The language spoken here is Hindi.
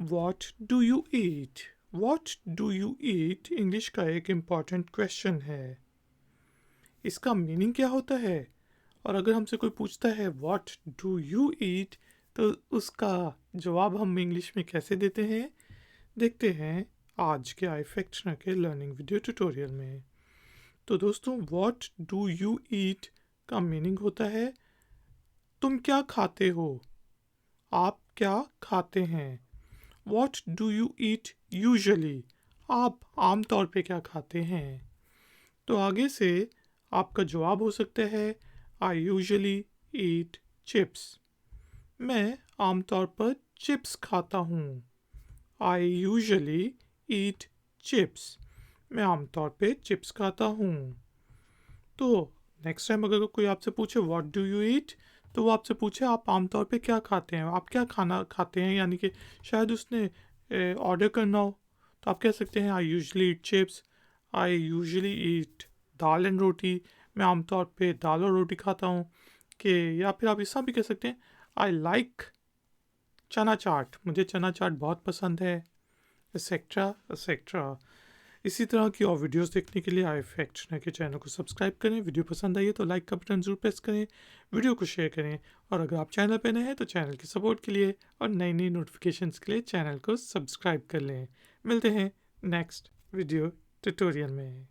What do you eat? What do you eat English का एक इम्पॉर्टेंट क्वेश्चन है। इसका मीनिंग क्या होता है? और अगर हमसे कोई पूछता है What do you eat, तो उसका जवाब हम इंग्लिश में कैसे देते हैं, देखते हैं आज के iFactioner के लर्निंग वीडियो ट्यूटोरियल में। तो दोस्तों, What do you eat का मीनिंग होता है तुम क्या खाते हो, आप क्या खाते हैं। What do you eat usually? आप आमतौर पे क्या खाते हैं। तो आगे से आपका जवाब हो सकता है I usually eat chips. मैं आमतौर पर चिप्स खाता हूँ। I usually eat chips. मैं आमतौर पे चिप्स खाता हूँ। तो नेक्स्ट टाइम अगर कोई आपसे पूछे What do you eat, तो वो आपसे पूछे आप आमतौर पे क्या खाते हैं, आप क्या खाना खाते हैं, यानी कि शायद उसने ऑर्डर करना हो, तो आप कह सकते हैं I usually eat chips, I usually eat dal and roti, मैं आमतौर पे दाल और रोटी खाता हूँ। कि या फिर आप ऐसा भी कह सकते हैं आई लाइक चना चाट, मुझे चना चाट बहुत पसंद है, एक्सेट्रा एक्सेट्रा। इसी तरह की और वीडियोस देखने के लिए iFactioner के चैनल को सब्सक्राइब करें। वीडियो पसंद आई है तो लाइक का बटन जरूर प्रेस करें, वीडियो को शेयर करें, और अगर आप चैनल पर नए हैं तो चैनल की सपोर्ट के लिए और नई नई नोटिफिकेशंस के लिए चैनल को सब्सक्राइब कर लें। मिलते हैं नेक्स्ट वीडियो ट्यूटोरियल में।